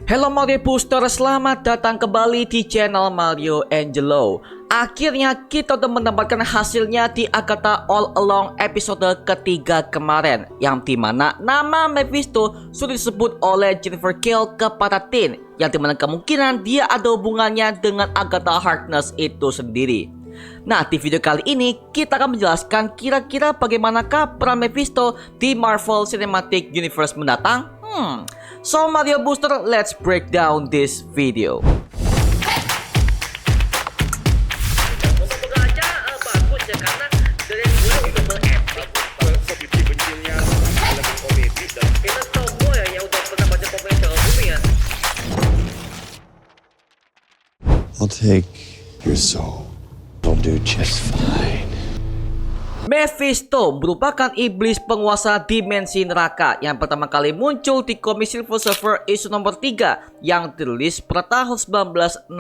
Hello Mario Booster, selamat datang kembali di channel Mario Angelo. Akhirnya kita udah mendapatkan hasilnya di Agatha All Along episode ketiga kemarin, yang dimana nama Mephisto sudah disebut oleh Jennifer Kale kepada Tin, yang dimana kemungkinan dia ada hubungannya dengan Agatha Harkness itu sendiri. Nah, di video kali ini kita akan menjelaskan kira-kira bagaimanakah peran Mephisto di Marvel Cinematic Universe mendatang. So Mario Booster, let's break down this video. Untuk aja bagus ya, karena dari dulu double epic. Komedi bencinya lebih komedi dan kita tahu ya udah pernah baca komedi Jawa Bumi ya. I'll take your soul. I'll do just fine. Mephisto merupakan iblis penguasa dimensi neraka yang pertama kali muncul di komik Silver Surfer issue nomor 3 yang dirilis pada tahun 1968.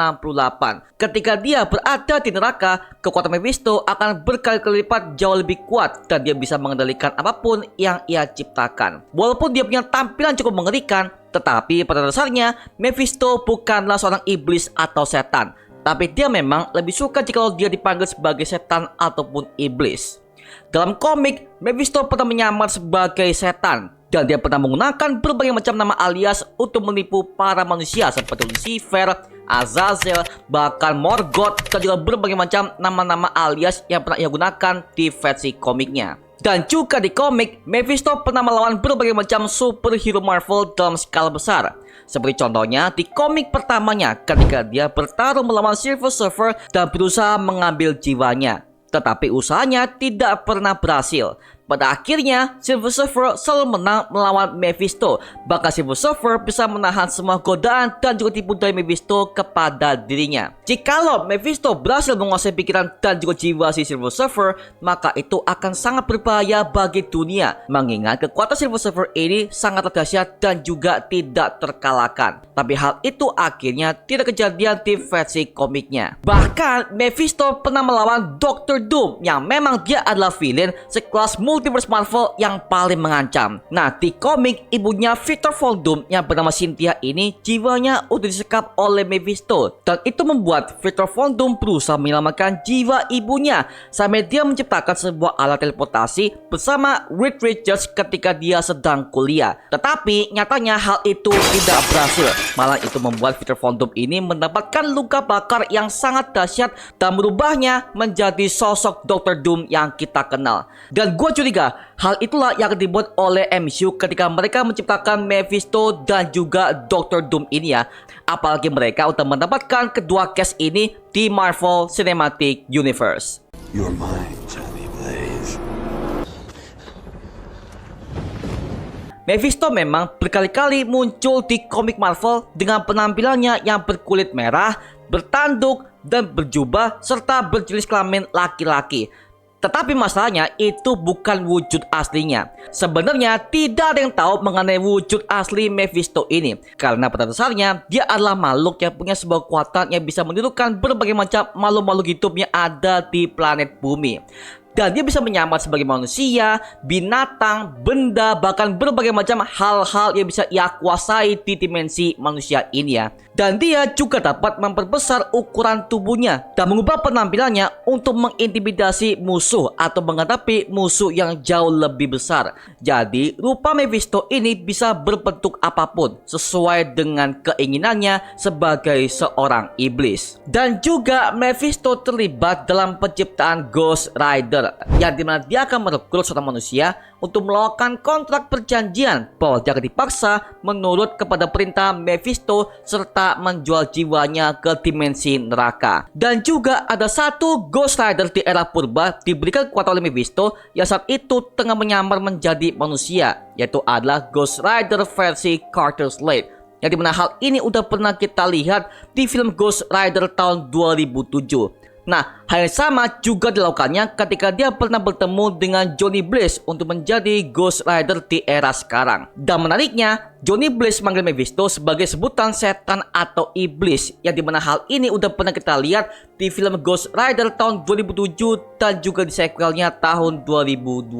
Ketika dia berada di neraka, kekuatan Mephisto akan berkali-kali lipat jauh lebih kuat dan dia bisa mengendalikan apapun yang ia ciptakan. Walaupun dia punya tampilan cukup mengerikan, tetapi pada dasarnya Mephisto bukanlah seorang iblis atau setan, tapi dia memang lebih suka jika dia dipanggil sebagai setan ataupun iblis. Dalam komik, Mephisto pernah menyamar sebagai setan dan dia pernah menggunakan berbagai macam nama alias untuk menipu para manusia seperti Lucifer, Azazel, bahkan Morgoth, dan juga berbagai macam nama-nama alias yang pernah ia gunakan di versi komiknya. Dan juga di komik, Mephisto pernah melawan berbagai macam superhero Marvel dalam skala besar. Seperti contohnya di komik pertamanya ketika dia bertarung melawan Silver Surfer dan berusaha mengambil jiwanya. Tetapi usahanya tidak pernah berhasil. Pada akhirnya, Silver Surfer selalu menang melawan Mephisto. Bahkan Silver Surfer bisa menahan semua godaan dan juga tipu daya Mephisto kepada dirinya. Jikalau Mephisto berhasil menguasai pikiran dan juga jiwa si Silver Surfer, maka itu akan sangat berbahaya bagi dunia. Mengingat kekuatan Silver Surfer ini sangat dahsyat dan juga tidak terkalahkan. Tapi hal itu akhirnya tidak kejadian di versi komiknya. Bahkan Mephisto pernah melawan Dr. Doom yang memang dia adalah villain sekelas Multiverse Marvel yang paling mengancam. Nah, di komik, ibunya Victor Von Doom yang bernama Cynthia ini jiwanya udah disekap oleh Mephisto, dan itu membuat Victor Von Doom berusaha menyelamatkan jiwa ibunya sampai dia menciptakan sebuah alat teleportasi bersama Reed Richards ketika dia sedang kuliah. Tetapi nyatanya hal itu tidak berhasil. Malah itu membuat Victor Von Doom ini mendapatkan luka bakar yang sangat dahsyat dan merubahnya menjadi sosok Dr. Doom yang kita kenal. Dan gue curiga hal itulah yang dibuat oleh MCU ketika mereka menciptakan Mephisto dan juga Dr. Doom ini ya. Apalagi mereka udah mendapatkan kedua cast ini di Marvel Cinematic Universe. You're mine, Johnny Blaze. Mephisto memang berkali-kali muncul di komik Marvel dengan penampilannya yang berkulit merah, bertanduk, dan berjubah serta berjenis kelamin laki-laki. Tetapi masalahnya itu bukan wujud aslinya. Sebenarnya tidak ada yang tahu mengenai wujud asli Mephisto ini, karena pada dasarnya dia adalah makhluk yang punya sebuah kekuatan yang bisa menirukan berbagai macam makhluk-makhluk hidup yang ada di planet bumi. Dan dia bisa menyamar sebagai manusia, binatang, benda, bahkan berbagai macam hal-hal yang bisa ia kuasai di dimensi manusia ini ya. Dan dia juga dapat memperbesar ukuran tubuhnya dan mengubah penampilannya untuk mengintimidasi musuh atau menghadapi musuh yang jauh lebih besar. Jadi rupa Mephisto ini bisa berbentuk apapun sesuai dengan keinginannya sebagai seorang iblis. Dan juga Mephisto terlibat dalam penciptaan Ghost Rider, yang dimana dia akan merekrut seorang manusia untuk melakukan kontrak perjanjian bahwa dia akan dipaksa menurut kepada perintah Mephisto serta menjual jiwanya ke dimensi neraka. Dan juga ada satu Ghost Rider di era purba diberikan kekuatan oleh Mephisto yang saat itu tengah menyamar menjadi manusia, yaitu adalah Ghost Rider versi Carter Slade, yang dimana hal ini udah pernah kita lihat di film Ghost Rider tahun 2007. Nah, hal yang sama juga dilakukannya ketika dia pernah bertemu dengan Johnny Blaze untuk menjadi Ghost Rider di era sekarang. Dan menariknya, Johnny Blaze manggil Mephisto sebagai sebutan setan atau iblis, yang dimana hal ini udah pernah kita lihat di film Ghost Rider tahun 2007 dan juga di sequelnya tahun 2012.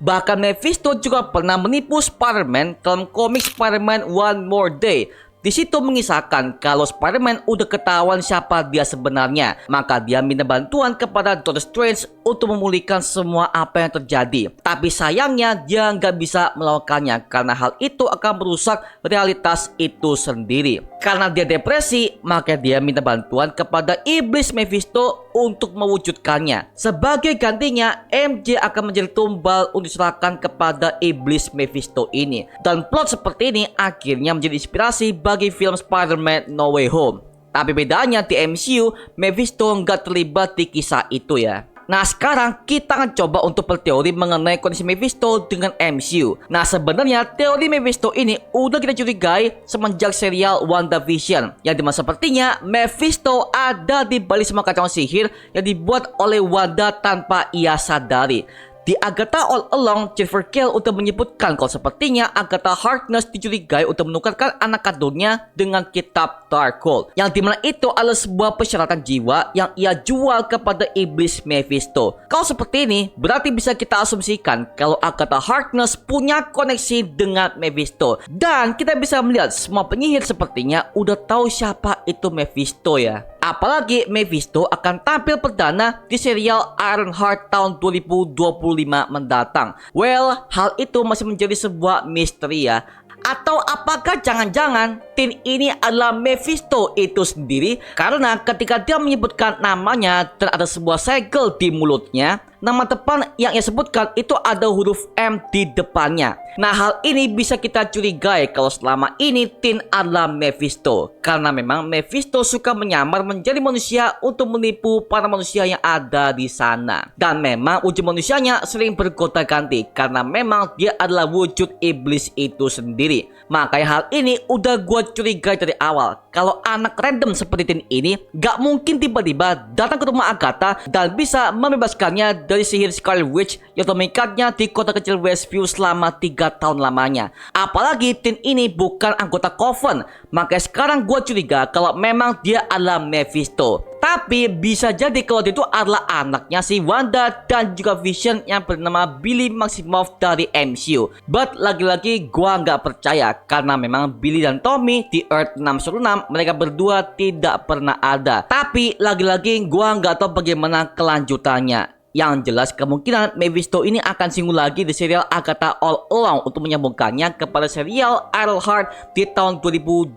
Bahkan Mephisto juga pernah menipu Spider-Man dalam komik Spider-Man One More Day. Di situ mengisahkan kalau Spider-Man udah ketahuan siapa dia sebenarnya, maka dia minta bantuan kepada Doctor Strange untuk memulihkan semua apa yang terjadi. Tapi sayangnya dia nggak bisa melakukannya karena hal itu akan merusak realitas itu sendiri. Karena dia depresi, maka dia minta bantuan kepada iblis Mephisto untuk mewujudkannya. Sebagai gantinya, MJ akan menjadi tumbal untuk diserahkan kepada iblis Mephisto ini. Dan plot seperti ini akhirnya menjadi inspirasi bagi film Spider-Man No Way Home. Tapi bedanya di MCU, Mephisto nggak terlibat di kisah itu ya. Nah sekarang kita akan coba untuk berteori mengenai kondisi Mephisto dengan MCU. Nah sebenarnya teori Mephisto ini udah kita curigai semenjak serial WandaVision, yang dimana sepertinya Mephisto ada di balik semua kacauan sihir yang dibuat oleh Wanda tanpa ia sadari. Di Agatha All Along, Jennifer Kale udah menyebutkan kalau sepertinya Agatha Harkness dicurigai untuk menukarkan anak kandungnya dengan kitab Darkhold, yang dimana itu adalah sebuah persyaratan jiwa yang ia jual kepada iblis Mephisto. Kalau seperti ini, berarti bisa kita asumsikan kalau Agatha Harkness punya koneksi dengan Mephisto. Dan kita bisa melihat semua penyihir sepertinya udah tahu siapa itu Mephisto ya. Apalagi Mephisto akan tampil perdana di serial Ironheart tahun 2025 mendatang. Well, hal itu masih menjadi sebuah misteri ya. Atau apakah jangan-jangan Tin ini adalah Mephisto itu sendiri? Karena ketika dia menyebutkan namanya dan ada sebuah segel di mulutnya, nama depan yang ia sebutkan itu ada huruf M di depannya. Nah hal ini bisa kita curigai kalau selama ini Tin adalah Mephisto. Karena memang Mephisto suka menyamar menjadi manusia untuk menipu para manusia yang ada di sana. Dan memang wujud manusianya sering bergonta-ganti karena memang dia adalah wujud iblis itu sendiri. Makanya hal ini udah gue curigai dari awal. Kalau anak random seperti Tin ini gak mungkin tiba-tiba datang ke rumah Agatha dan bisa membebaskannya dari sihir Scarlet Witch yang memikatnya di kota kecil Westview selama 3 tahun lamanya. Apalagi Tin ini bukan anggota Coven. Makanya sekarang gue curiga kalau memang dia adalah Mephisto. Tapi bisa jadi kalau dia itu adalah anaknya si Wanda dan juga Vision yang bernama Billy Maximoff dari MCU. But lagi-lagi gua nggak percaya karena memang Billy dan Tommy di Earth 616 mereka berdua tidak pernah ada. Tapi lagi-lagi gua nggak tahu bagaimana kelanjutannya. Yang jelas kemungkinan Mephisto ini akan singgung lagi di serial Agatha All Along untuk menyambungkannya kepada serial Ironheart di tahun 2025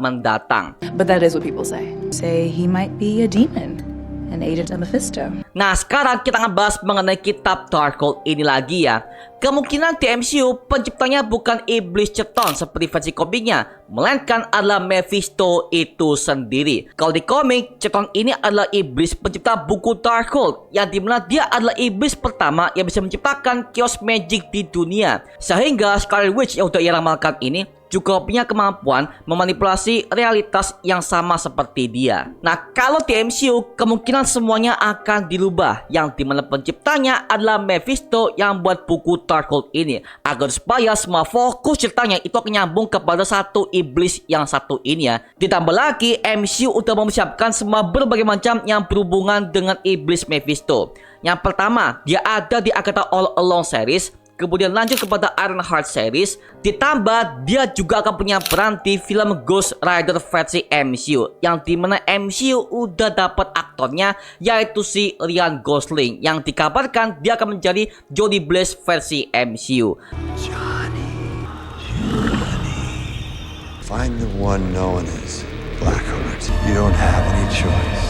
mendatang. But that is what people say. Say he might be a demon, an agent of Mephisto. Nah sekarang kita akan bahas mengenai kitab Darkhold ini lagi ya. Kemungkinan di MCU penciptanya bukan iblis ceton seperti versi komiknya, melainkan adalah Mephisto itu sendiri. Kalau di komik, ceton ini adalah iblis pencipta buku Darkhold, yang dimana dia adalah iblis pertama yang bisa menciptakan chaos magic di dunia. Sehingga Scarlet Witch yang udah ia ramalkan ini juga punya kemampuan memanipulasi realitas yang sama seperti dia. Nah kalau di MCU kemungkinan semuanya akan dirubah, yang dimana penciptanya adalah Mephisto yang buat buku Darkhold ini, agar supaya semua fokus ceritanya itu akan nyambung kepada satu iblis yang satu ini ya. Ditambah lagi MCU udah mempersiapkan semua berbagai macam yang berhubungan dengan iblis Mephisto. Yang pertama dia ada di Agatha All Along series, kemudian lanjut kepada Ironheart series, ditambah dia juga akan punya peran di film Ghost Rider versi MCU, yang dimana MCU udah dapat aktornya yaitu si Ryan Gosling, yang dikabarkan dia akan menjadi Johnny Blaze versi MCU. Johnny. Find the one known as Blackheart. You don't have any choice.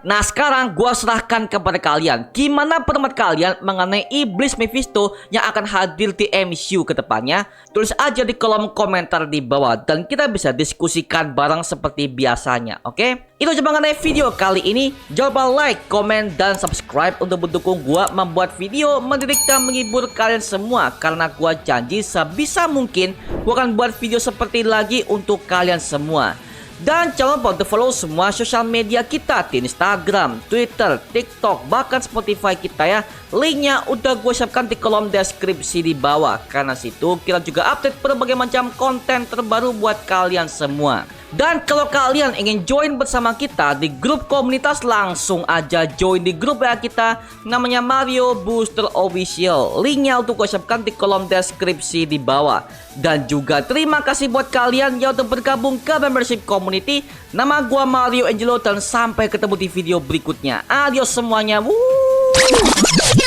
Nah sekarang gua serahkan kepada kalian, gimana pendapat kalian mengenai iblis Mephisto yang akan hadir di MCU ke depannya? Tulis aja di kolom komentar di bawah dan kita bisa diskusikan bareng seperti biasanya, oke? Itu aja mengenai video kali ini. Jangan lupa like, komen, dan subscribe untuk mendukung gua membuat video mendidik dan menghibur kalian semua. Karena gua janji sebisa mungkin gua akan buat video seperti lagi untuk kalian semua. Dan jangan lupa untuk follow semua sosial media kita di Instagram, Twitter, TikTok, bahkan Spotify kita ya. Linknya udah gue siapkan di kolom deskripsi di bawah. Karena situ kita juga update berbagai macam konten terbaru buat kalian semua. Dan kalau kalian ingin join bersama kita di grup komunitas, langsung aja join di grup WA kita, namanya Mario Booster Official. Linknya untuk gue siapkan di kolom deskripsi di bawah. Dan juga terima kasih buat kalian yang udah bergabung ke membership community. Nama gue Mario Angelo dan sampai ketemu di video berikutnya. Adios semuanya. Woo!